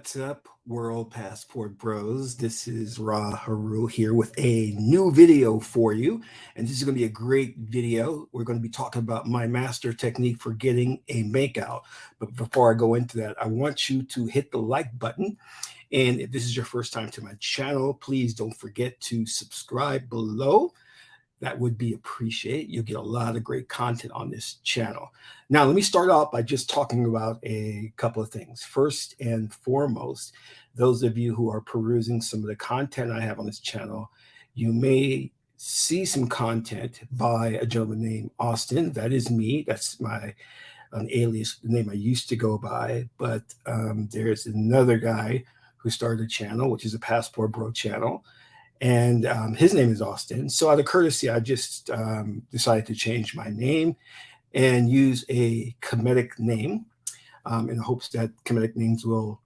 What's up, World Passport Bros? This is Ra Haru here with a new video for you. And this is going to be a great video. We're going to be talking about my master technique for getting a makeout. But before I go into that, I want you to hit the like button. And if this is your first time to my channel, please don't forget to subscribe below. That would be appreciated. You'll get a lot of great content on this channel. Now, let me start out by just talking about a couple of things. First and foremost, those of you who are perusing some of the content I have on this channel, you may see some content by a gentleman named Austin. That is me. That's my alias, the name I used to go by. But there's another guy who started a channel, which is a Passport Bro channel. And his name is Austin. So out of courtesy, I just decided to change my name and use a comedic name in hopes that comedic names will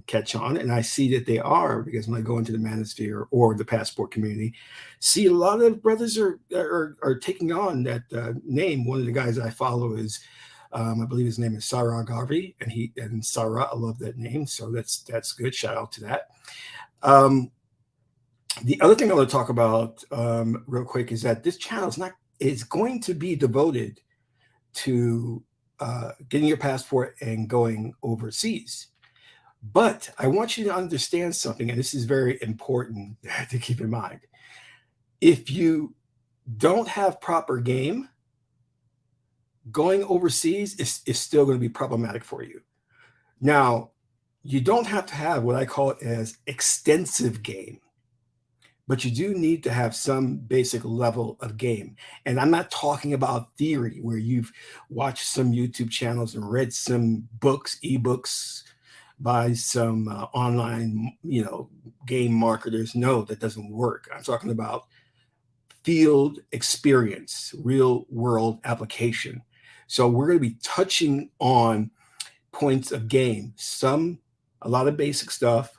catch on. And I see that they are, because when I go into the manosphere or the passport community, see a lot of brothers are taking on that name. One of the guys I follow is, I believe his name is Sarah Garvey, and Sarah, I love that name. So that's good. Shout out to that. The other thing I want to talk about real quick is that this channel is going to be devoted to getting your passport and going overseas. But I want you to understand something, and this is very important to keep in mind. If you don't have proper game, going overseas is still going to be problematic for you. Now, you don't have to have what I call it as extensive game, but you do need to have some basic level of game. And I'm not talking about theory where you've watched some YouTube channels and read some books, ebooks by some online, game marketers. No, that doesn't work. I'm talking about field experience, real world application. So we're going to be touching on points of game, a lot of basic stuff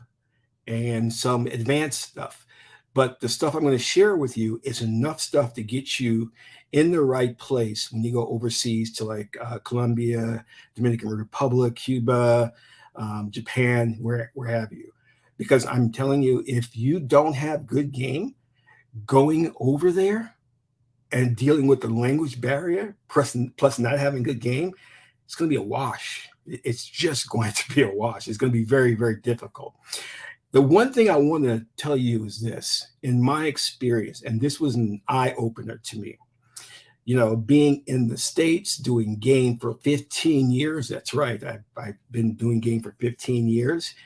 and some advanced stuff. But the stuff I'm going to share with you is enough stuff to get you in the right place when you go overseas to like Colombia, Dominican Republic, Cuba, Japan, where have you. Because I'm telling you, if you don't have good game, going over there and dealing with the language barrier, plus not having good game, it's going to be a wash. It's just going to be a wash. It's going to be very, very difficult. The one thing I want to tell you is this, in my experience, and this was an eye-opener to me, being in the States, doing game for 15 years. That's right. I've been doing game for 15 years,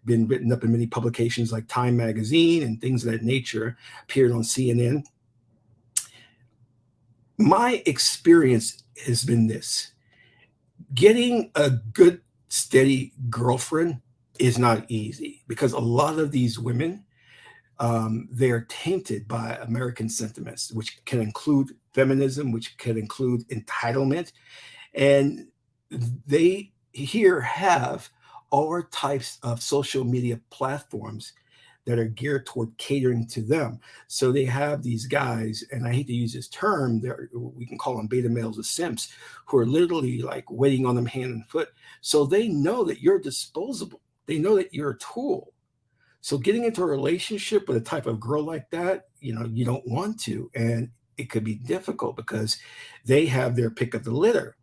been written up in many publications like Time Magazine and things of that nature, appeared on CNN. My experience has been this: getting a good, steady girlfriend is not easy, because a lot of these women, they are tainted by American sentiments, which can include feminism, which can include entitlement. And they here have all types of social media platforms that are geared toward catering to them. So they have these guys, and I hate to use this term, we can call them beta males or simps, who are literally like waiting on them hand and foot. So they know that you're disposable. They know that you're a tool. So getting into a relationship with a type of girl like that, you don't want to. And it could be difficult because they have their pick of the litter.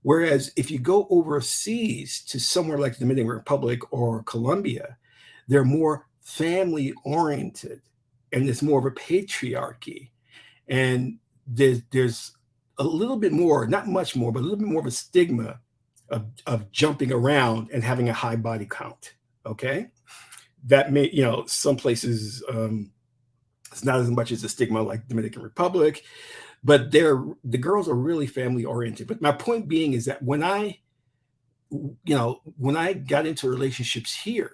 Whereas if you go overseas to somewhere like the Dominican Republic or Colombia, they're more family oriented, and it's more of a patriarchy. And there's a little bit more, not much more, but a little bit more of a stigma of jumping around and having a high body count. Okay. That may, some places, it's not as much as a stigma like Dominican Republic, but the girls are really family oriented. But my point being is that when I got into relationships here,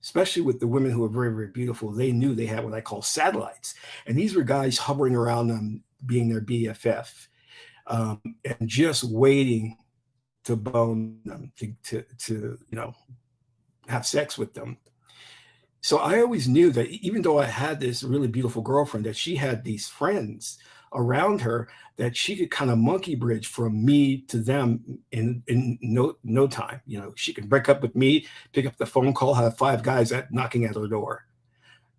especially with the women who are very, very beautiful, they knew they had what I call satellites. And these were guys hovering around them, being their BFF, and just waiting to bone them, to have sex with them. So I always knew that even though I had this really beautiful girlfriend, that she had these friends around her that she could kind of monkey bridge from me to them in no time. You know, she could break up with me, pick up the phone call, have 5 guys knocking at her door.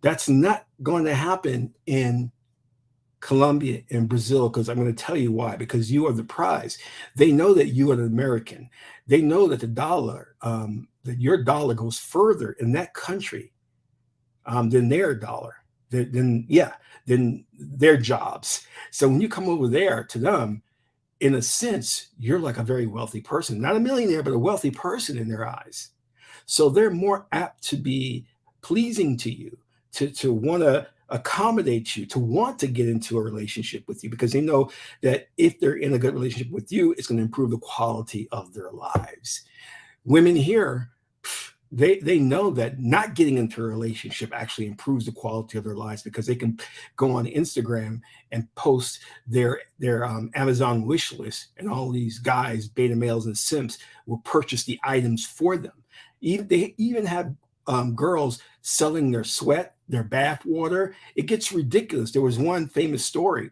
That's not going to happen in Colombia and Brazil, because I'm going to tell you why. Because you are the prize. They know that you are an American. They know that the dollar, that your dollar goes further in that country than their dollar, than their jobs. So when you come over there to them, in a sense, you're like a very wealthy person, not a millionaire, but a wealthy person in their eyes. So they're more apt to be pleasing to you, to want to accommodate you, to want to get into a relationship with you, because they know that if they're in a good relationship with you, it's going to improve the quality of their lives. Women here, they know that not getting into a relationship actually improves the quality of their lives, because they can go on Instagram and post their Amazon wish list, and all these guys, beta males and simps, will purchase the items for them. They even have girls selling their sweat, their bath water. It gets ridiculous. There was one famous story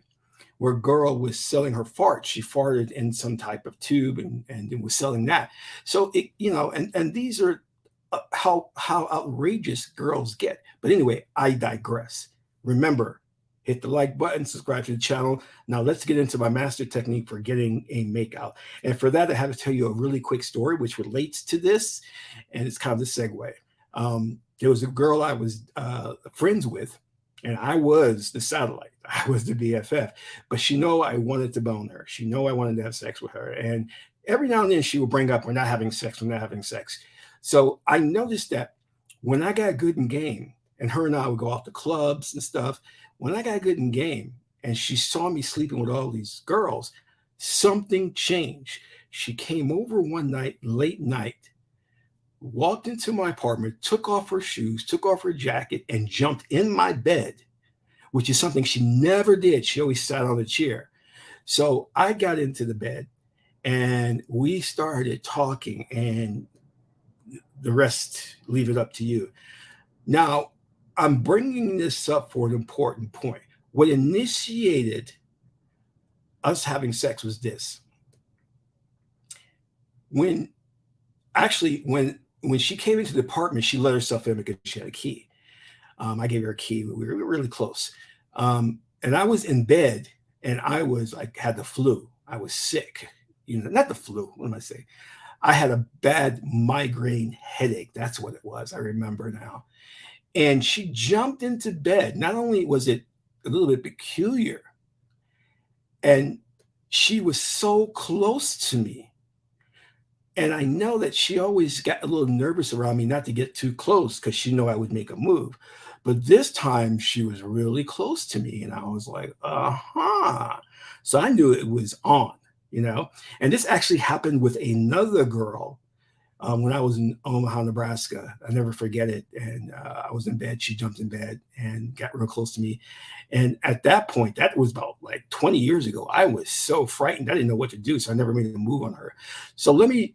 where a girl was selling her fart. She farted in some type of tube and was selling that. So it, you know, and these are how outrageous girls get. But anyway, I digress. Remember, hit the like button, subscribe to the channel. Now let's get into my master technique for getting a makeout. And for that, I have to tell you a really quick story which relates to this, and it's kind of the segue. There was a girl I was friends with, and I was the satellite. I was the BFF. But she know I wanted to bone her. She know I wanted to have sex with her. And every now and then she would bring up, we're not having sex, we're not having sex. So I noticed that when I got good in game, and her and I would go off to clubs and stuff, when I got good in game and she saw me sleeping with all these girls, something changed. She came over one night, late night, walked into my apartment, took off her shoes, took off her jacket, and jumped in my bed, which is something she never did. She always sat on a chair. So I got into the bed and we started talking, and the rest, leave it up to you. Now, I'm bringing this up for an important point. What initiated us having sex was this. When she came into the apartment, she let herself in because she had a key. I gave her a key. We were really close. And I was in bed, and I was like, had the flu. I was sick. You know, not the flu. What am I saying? I had a bad migraine headache. That's what it was. I remember now. And she jumped into bed. Not only was it a little bit peculiar, and she was so close to me. And I know that she always got a little nervous around me not to get too close, because she knew I would make a move. But this time she was really close to me, and I was like, uh-huh. So I knew it was on, you know. And this actually happened with another girl when I was in Omaha, Nebraska. I never forget it. And I was in bed. She jumped in bed and got real close to me. And at that point, that was about like 20 years ago, I was so frightened. I didn't know what to do. So I never made a move on her. So let me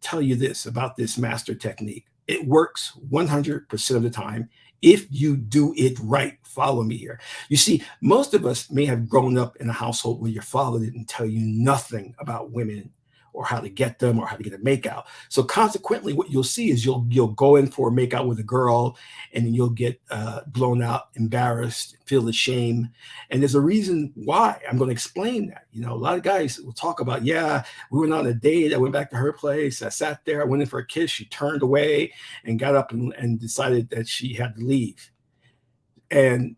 tell you this about this master technique. It works 100% of the time if you do it right. Follow me here. You see, most of us may have grown up in a household where your father didn't tell you nothing about women, or how to get them, or how to get a makeout. So consequently, what you'll see is you'll go in for a makeout with a girl, and then you'll get blown out, embarrassed, feel the shame. And there's a reason why. I'm going to explain that. You know, a lot of guys will talk about, yeah, we went on a date. I went back to her place. I sat there. I went in for a kiss. She turned away and got up and decided that she had to leave. And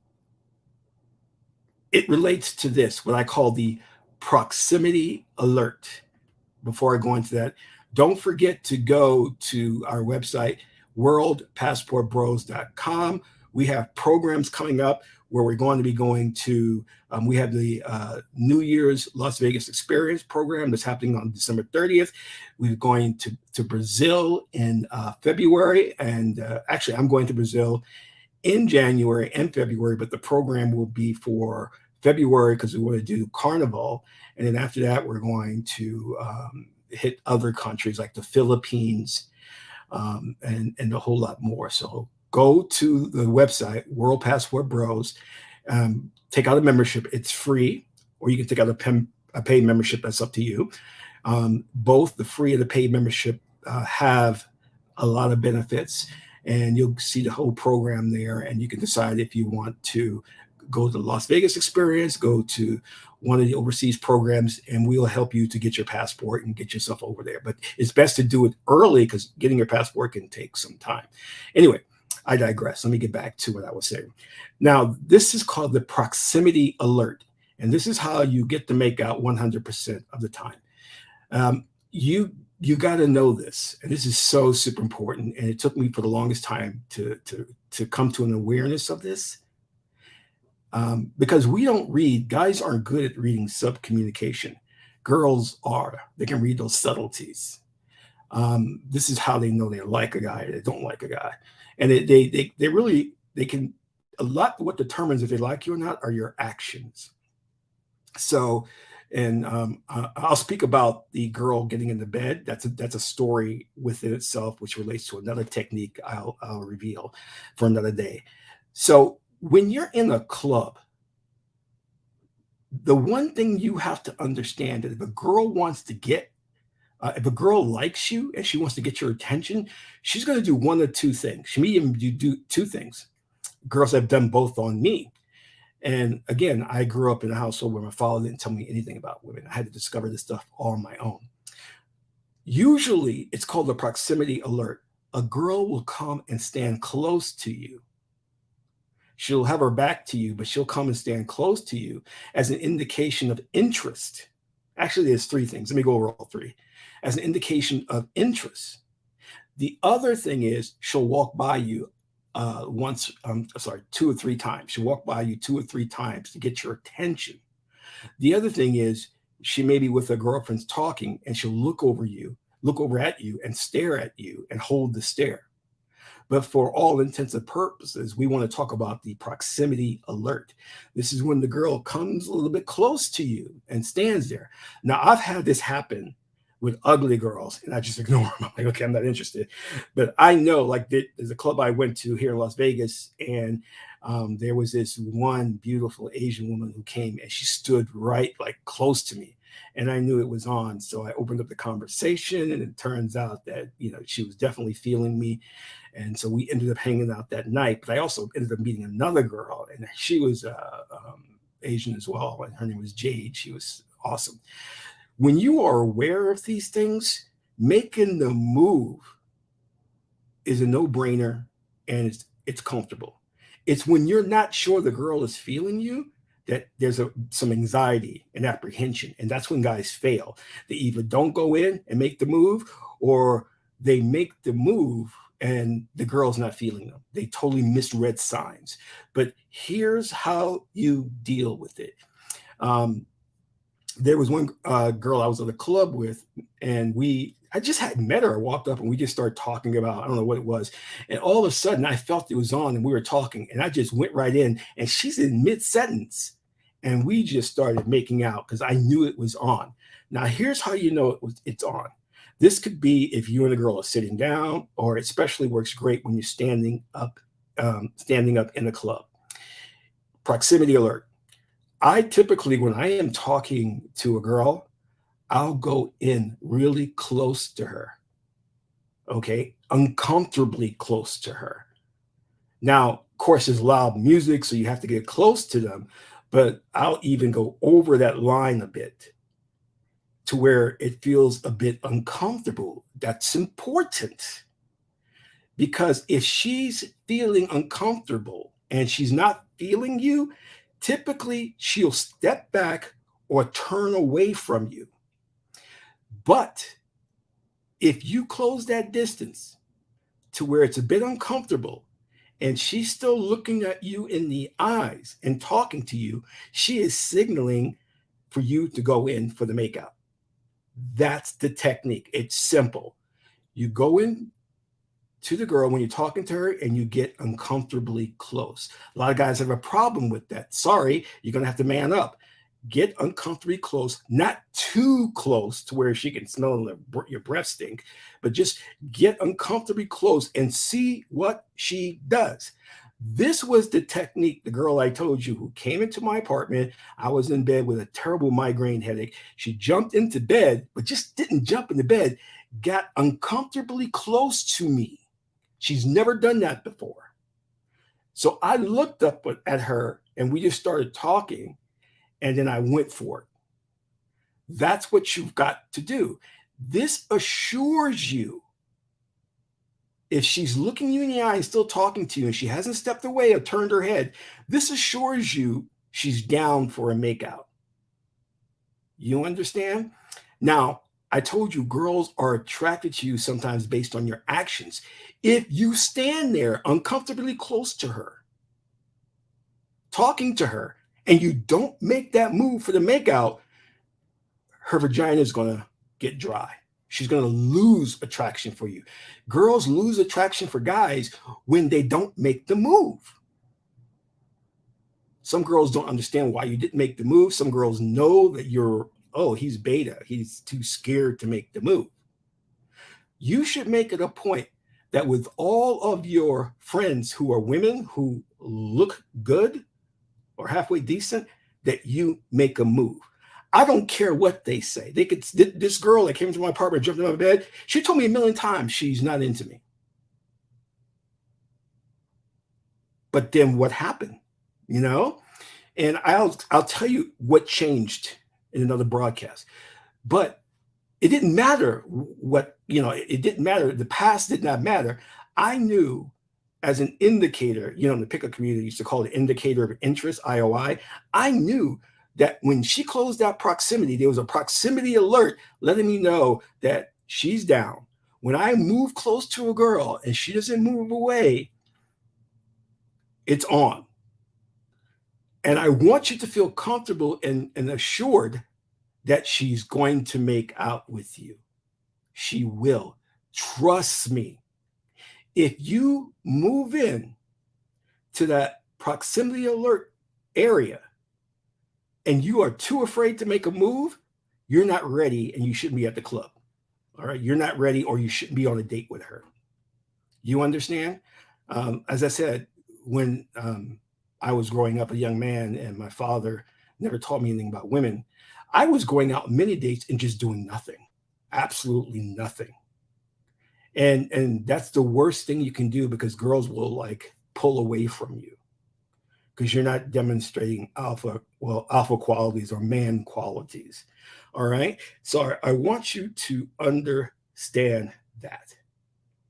it relates to this, what I call the proximity alert. Before I go into that, don't forget to go to our website, worldpassportbros.com. We have programs coming up where we're going to be going to, we have the New Year's Las Vegas Experience program that's happening on December 30th. We're going to Brazil in February. And actually, I'm going to Brazil in January and February, but the program will be for February because we want to do Carnival. And then after that, we're going to hit other countries like the Philippines and a whole lot more. So go to the website, World Passport Bros. take out a membership. It's free, or you can take out a paid membership. That's up to you. Both the free and the paid membership have a lot of benefits, and you'll see the whole program there, and you can decide if you want to go to the Las Vegas experience, go to one of the overseas programs, and we'll help you to get your passport and get yourself over there. But it's best to do it early because getting your passport can take some time. Anyway, I digress. Let me get back to what I was saying. Now, this is called the proximity alert, and this is how you get to make out 100% of the time. You got to know this, and this is so super important. And it took me for the longest time to come to an awareness of this, because we don't read. Guys aren't good at reading sub communication. Girls are. They can read those subtleties. This is how they know they like a guy, they don't like a guy, and they really they can. A lot what determines if they like you or not are your actions. So, and I'll speak about the girl getting into bed. That's a story within itself, which relates to another technique I'll reveal for another day. So when you're in a club, the one thing you have to understand is if a girl wants to get, if a girl likes you and she wants to get your attention, she's going to do one of two things. She may even do two things. Girls have done both on me. And again, I grew up in a household where my father didn't tell me anything about women. I had to discover this stuff all on my own. Usually, it's called a proximity alert. A girl will come and stand close to you. She'll have her back to you, but she'll come and stand close to you as an indication of interest. Actually, there's three things. Let me go over all three. As an indication of interest. The other thing is she'll walk by you two or three times. She'll walk by you 2 or 3 times to get your attention. The other thing is she may be with her girlfriends talking, and she'll look over at you and stare at you and hold the stare. But for all intents and purposes, we want to talk about the proximity alert. This is when the girl comes a little bit close to you and stands there. Now, I've had this happen with ugly girls, and I just ignore them. I'm like, okay, I'm not interested. But I know, like, there's a club I went to here in Las Vegas, and there was this one beautiful Asian woman who came, and she stood right, like, close to me. And I knew it was on. So I opened up the conversation, and it turns out that, she was definitely feeling me. And so we ended up hanging out that night. But I also ended up meeting another girl, and she was Asian as well. And her name was Jade. She was awesome. When you are aware of these things, making the move is a no-brainer, and it's comfortable. It's when you're not sure the girl is feeling you that there's some anxiety and apprehension, and that's when guys fail. They either don't go in and make the move, or they make the move and the girl's not feeling them. They totally misread signs. But here's how you deal with it. There was one girl I was at a club with, and I just hadn't met her. I walked up and we just started talking about, I don't know what it was. And all of a sudden I felt it was on and we were talking, and I just went right in, and she's in mid-sentence, and we just started making out because I knew it was on. Now, here's how you know it's on. This could be if you and a girl are sitting down, or especially works great when you're standing up in a club. Proximity alert. I typically, when I am talking to a girl, I'll go in really close to her. Okay, uncomfortably close to her. Now, of course, there's loud music, so you have to get close to them, but I'll even go over that line a bit to where it feels a bit uncomfortable. That's important, because if she's feeling uncomfortable and she's not feeling you, typically she'll step back or turn away from you. But if you close that distance to where it's a bit uncomfortable and she's still looking at you in the eyes and talking to you, she is signaling for you to go in for the makeout. That's the technique. It's simple. You go in to the girl when you're talking to her and you get uncomfortably close. A lot of guys have a problem with that. Sorry, you're going to have to man up. Get uncomfortably close, not too close to where she can smell your breath stink, but just get uncomfortably close and see what she does. This was the technique, the girl I told you who came into my apartment. I was in bed with a terrible migraine headache. She jumped into bed, but just didn't jump into bed, got uncomfortably close to me. She's never done that before. So I looked up at her and we just started talking, and then I went for it. That's what you've got to do. This assures you, if she's looking you in the eye and still talking to you and she hasn't stepped away or turned her head, this assures you she's down for a makeout. You understand? Now, I told you girls are attracted to you sometimes based on your actions. If you stand there uncomfortably close to her, talking to her, and you don't make that move for the makeout, her vagina is going to get dry. She's going to lose attraction for you. Girls lose attraction for guys when they don't make the move. Some girls don't understand why you didn't make the move. Some girls know that you're, oh, he's beta. He's too scared to make the move. You should make it a point that with all of your friends who are women who look good or halfway decent, that you make a move. I don't care what they say. They could, this girl that came into my apartment, jumped in my bed, she told me a million times she's not into me. But then what happened? You know? And I'll tell you what changed in another broadcast. But it didn't matter what, it didn't matter. The past did not matter. I knew as an indicator, in the pickup community, used to call it indicator of interest, IOI. I knew that when she closed that proximity, there was a proximity alert letting me know that she's down. When I move close to a girl and she doesn't move away, it's on. And I want you to feel comfortable and assured that she's going to make out with you. She will. Trust me. If you move in to that proximity alert area and you are too afraid to make a move, you're not ready and you shouldn't be at the club. All right. You're not ready, or you shouldn't be on a date with her. You understand? As I said, when I was growing up a young man and my father never taught me anything about women, I was going out many dates and just doing nothing, absolutely nothing. And that's the worst thing you can do, because girls will pull away from you because you're not demonstrating alpha qualities or man qualities. All right. So I want you to understand that.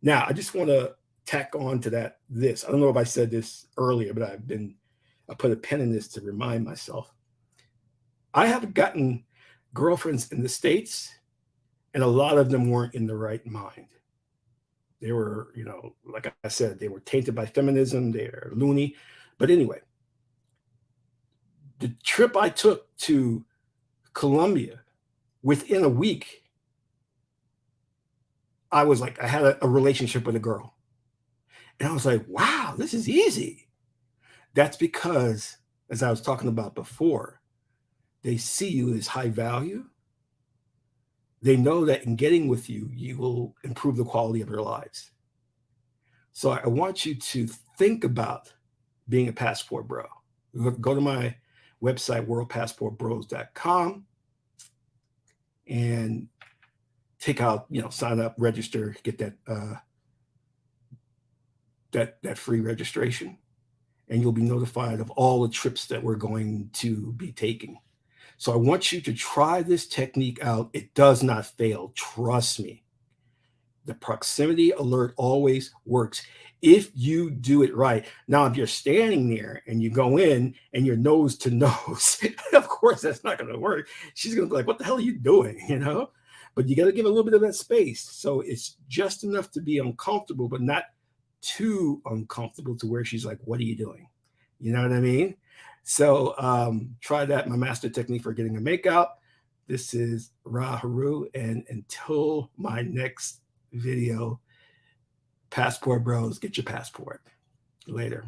Now, I just want to tack on to that this. I don't know if I said this earlier, but I put a pen in this to remind myself. I have gotten girlfriends in the States, and a lot of them weren't in the right mind. They were, like I said, they were tainted by feminism. They're loony. But anyway, the trip I took to Colombia, within a week, I had a relationship with a girl. And I was like, wow, this is easy. That's because, as I was talking about before, they see you as high value. They know that in getting with you, you will improve the quality of their lives. So I want you to think about being a passport bro. Go to my website, worldpassportbros.com, and take out, sign up, register, get that free registration, and you'll be notified of all the trips that we're going to be taking. So I want you to try this technique out. It does not fail. Trust me. The proximity alert always works if you do it right. Now, if you're standing there and you go in and you're nose to nose, of course, that's not going to work. She's going to be like, what the hell are you doing? But you got to give a little bit of that space. So it's just enough to be uncomfortable, but not too uncomfortable to where she's like, what are you doing? You know what I mean? So try that, my master technique for getting a makeout. This is Ra Haru, and until my next video, Passport Bros, get your passport. Later.